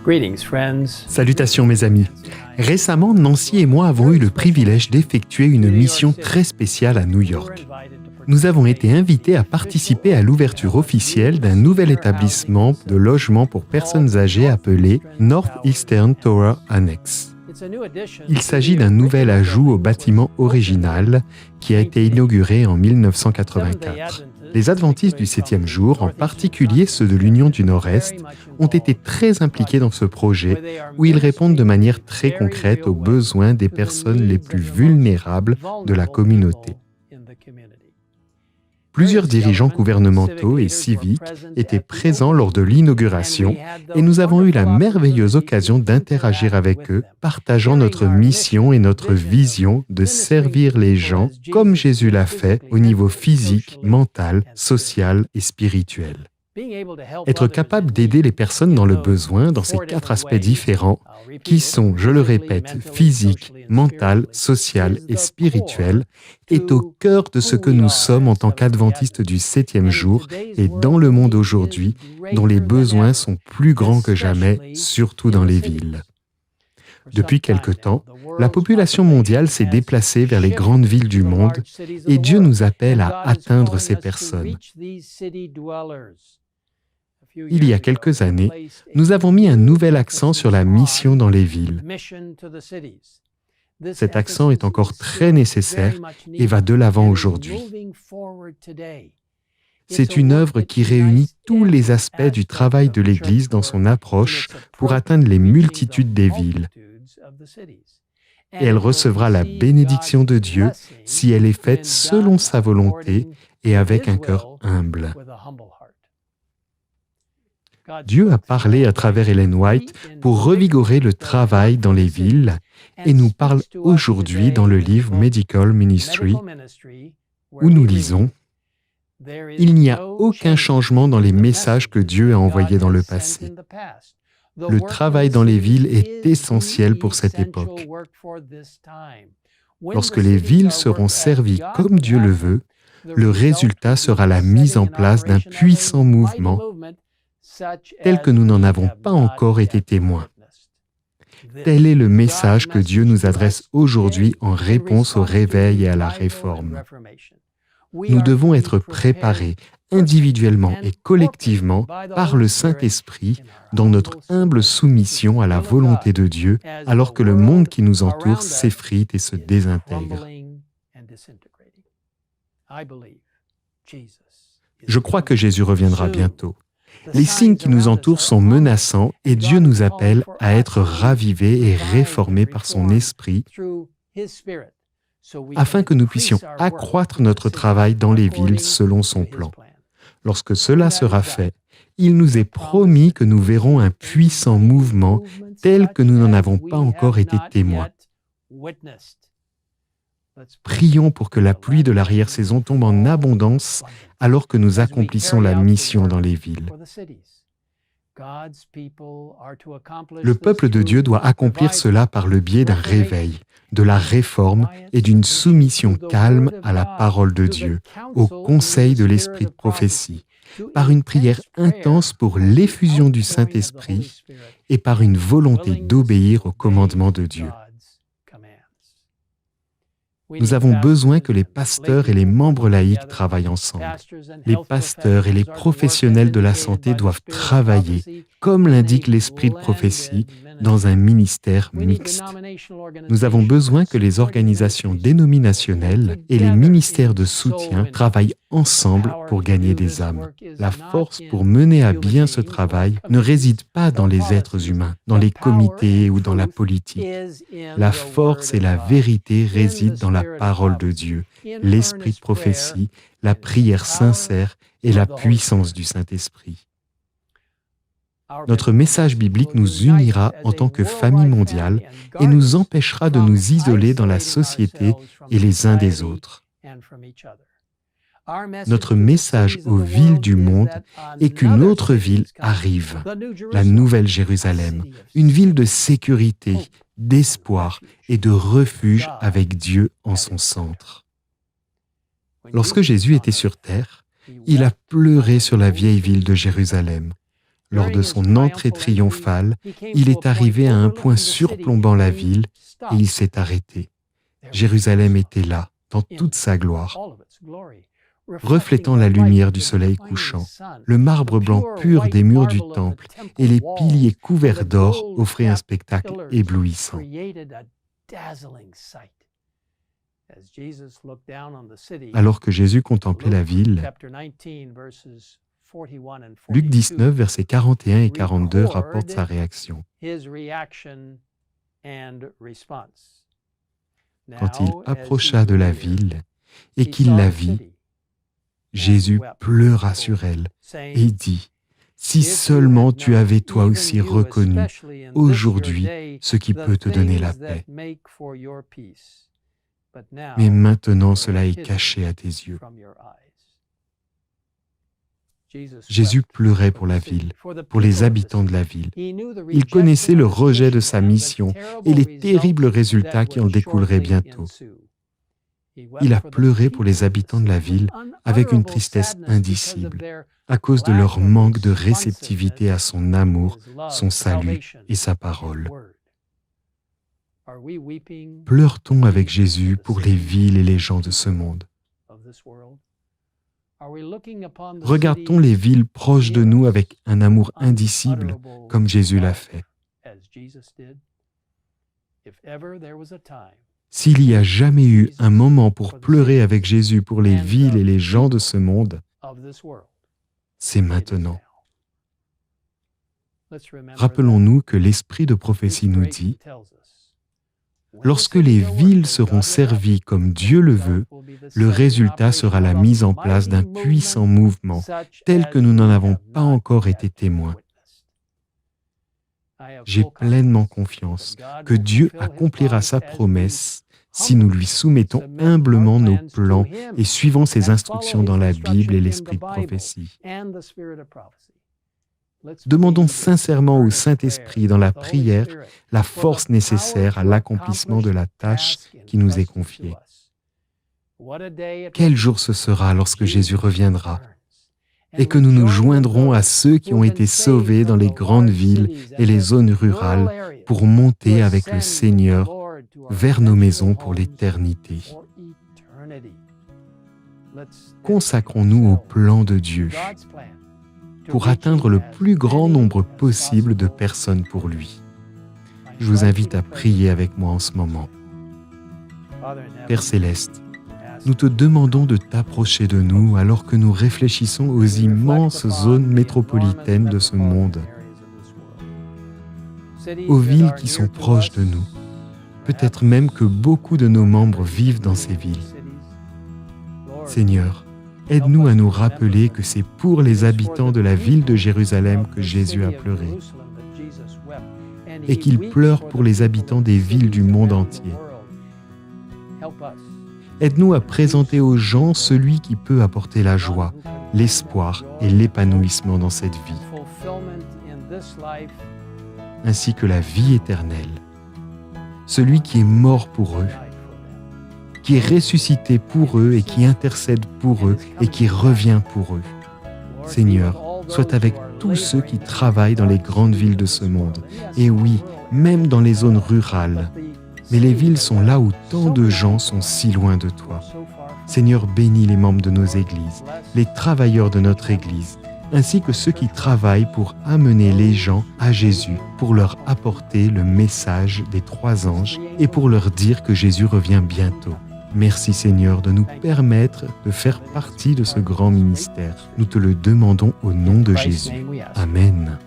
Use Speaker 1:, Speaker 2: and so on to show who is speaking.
Speaker 1: Greetings, friends.
Speaker 2: Salutations mes amis. Récemment, Nancy et moi avons eu le privilège d'effectuer une mission très spéciale à New York. Nous avons été invités à participer à l'ouverture officielle d'un nouvel établissement de logement pour personnes âgées appelé Northeastern Tower Annex. Il s'agit d'un nouvel ajout au bâtiment original qui a été inauguré en 1984. Les adventistes du 7e jour, en particulier ceux de l'Union du Nord-Est, ont été très impliqués dans ce projet où ils répondent de manière très concrète aux besoins des personnes les plus vulnérables de la communauté. Plusieurs dirigeants gouvernementaux et civiques étaient présents lors de l'inauguration et nous avons eu la merveilleuse occasion d'interagir avec eux, partageant notre mission et notre vision de servir les gens comme Jésus l'a fait au niveau physique, mental, social et spirituel. Être capable d'aider les personnes dans le besoin dans ces 4 aspects différents, qui sont, je le répète, physique, mental, social et spirituel, est au cœur de ce que nous sommes en tant qu'adventistes du 7e jour et dans le monde aujourd'hui, dont les besoins sont plus grands que jamais, surtout dans les villes. Depuis quelque temps, la population mondiale s'est déplacée vers les grandes villes du monde et Dieu nous appelle à atteindre ces personnes. Il y a quelques années, nous avons mis un nouvel accent sur la mission dans les villes. Cet accent est encore très nécessaire et va de l'avant aujourd'hui. C'est une œuvre qui réunit tous les aspects du travail de l'Église dans son approche pour atteindre les multitudes des villes. Et elle recevra la bénédiction de Dieu si elle est faite selon sa volonté et avec un cœur humble. Dieu a parlé à travers Ellen White pour revigorer le travail dans les villes et nous parle aujourd'hui dans le livre Medical Ministry où nous lisons « Il n'y a aucun changement dans les messages que Dieu a envoyés dans le passé. Le travail dans les villes est essentiel pour cette époque. Lorsque les villes seront servies comme Dieu le veut, le résultat sera la mise en place d'un puissant mouvement tel que nous n'en avons pas encore été témoins. Tel est le message que Dieu nous adresse aujourd'hui en réponse au réveil et à la réforme. Nous devons être préparés individuellement et collectivement par le Saint-Esprit dans notre humble soumission à la volonté de Dieu alors que le monde qui nous entoure s'effrite et se désintègre. Je crois que Jésus reviendra bientôt. Les signes qui nous entourent sont menaçants et Dieu nous appelle à être ravivés et réformés par son Esprit afin que nous puissions accroître notre travail dans les villes selon son plan. Lorsque cela sera fait, il nous est promis que nous verrons un puissant mouvement tel que nous n'en avons pas encore été témoins. Prions pour que la pluie de l'arrière-saison tombe en abondance alors que nous accomplissons la mission dans les villes. Le peuple de Dieu doit accomplir cela par le biais d'un réveil, de la réforme et d'une soumission calme à la parole de Dieu, au conseil de l'esprit de prophétie, par une prière intense pour l'effusion du Saint-Esprit et par une volonté d'obéir aux commandements de Dieu. Nous avons besoin que les pasteurs et les membres laïcs travaillent ensemble. Les pasteurs et les professionnels de la santé doivent travailler, comme l'indique l'esprit de prophétie, dans un ministère mixte. Nous avons besoin que les organisations dénominationnelles et les ministères de soutien travaillent ensemble pour gagner des âmes. La force pour mener à bien ce travail ne réside pas dans les êtres humains, dans les comités ou dans la politique. La force et la vérité résident dans la parole de Dieu, l'esprit de prophétie, la prière sincère et la puissance du Saint-Esprit. Notre message biblique nous unira en tant que famille mondiale et nous empêchera de nous isoler dans la société et les uns des autres. Notre message aux villes du monde est qu'une autre ville arrive, la Nouvelle Jérusalem, une ville de sécurité, d'espoir et de refuge avec Dieu en son centre. Lorsque Jésus était sur terre, il a pleuré sur la vieille ville de Jérusalem. Lors de son entrée triomphale, il est arrivé à un point surplombant la ville et il s'est arrêté. Jérusalem était là, dans toute sa gloire, reflétant la lumière du soleil couchant. Le marbre blanc pur des murs du temple et les piliers couverts d'or offraient un spectacle éblouissant. Alors que Jésus contemplait la ville, Luc 19, versets 41 et 42 rapporte sa réaction. Quand il approcha de la ville et qu'il la vit, Jésus pleura sur elle et dit, « Si seulement tu avais toi aussi reconnu aujourd'hui ce qui peut te donner la paix. Mais maintenant cela est caché à tes yeux. » Jésus pleurait pour la ville, pour les habitants de la ville. Il connaissait le rejet de sa mission et les terribles résultats qui en découleraient bientôt. Il a pleuré pour les habitants de la ville avec une tristesse indicible, à cause de leur manque de réceptivité à son amour, son salut et sa parole. Pleure-t-on avec Jésus pour les villes et les gens de ce monde? Regarde-t-on les villes proches de nous avec un amour indicible, comme Jésus l'a fait? S'il y a jamais eu un moment pour pleurer avec Jésus pour les villes et les gens de ce monde, c'est maintenant. Rappelons-nous que l'esprit de prophétie nous dit, « Lorsque les villes seront servies comme Dieu le veut, le résultat sera la mise en place d'un puissant mouvement tel que nous n'en avons pas encore été témoins. » J'ai pleinement confiance que Dieu accomplira sa promesse si nous lui soumettons humblement nos plans et suivons ses instructions dans la Bible et l'esprit de prophétie. Demandons sincèrement au Saint-Esprit dans la prière la force nécessaire à l'accomplissement de la tâche qui nous est confiée. Quel jour ce sera lorsque Jésus reviendra et que nous nous joindrons à ceux qui ont été sauvés dans les grandes villes et les zones rurales pour monter avec le Seigneur vers nos maisons pour l'éternité. Consacrons-nous au plan de Dieu pour atteindre le plus grand nombre possible de personnes pour lui. Je vous invite à prier avec moi en ce moment. Père Céleste, nous te demandons de t'approcher de nous alors que nous réfléchissons aux immenses zones métropolitaines de ce monde, aux villes qui sont proches de nous. Peut-être même que beaucoup de nos membres vivent dans ces villes. Seigneur, aide-nous à nous rappeler que c'est pour les habitants de la ville de Jérusalem que Jésus a pleuré et qu'il pleure pour les habitants des villes du monde entier. Aide-nous à présenter aux gens celui qui peut apporter la joie, l'espoir et l'épanouissement dans cette vie, ainsi que la vie éternelle. Celui qui est mort pour eux, qui est ressuscité pour eux et qui intercède pour eux et qui revient pour eux. Seigneur, sois avec tous ceux qui travaillent dans les grandes villes de ce monde. Et oui, même dans les zones rurales. Mais les villes sont là où tant de gens sont si loin de toi. Seigneur, bénis les membres de nos églises, les travailleurs de notre église, ainsi que ceux qui travaillent pour amener les gens à Jésus, pour leur apporter le message des 3 anges et pour leur dire que Jésus revient bientôt. Merci Seigneur de nous permettre de faire partie de ce grand ministère. Nous te le demandons au nom de Jésus. Amen.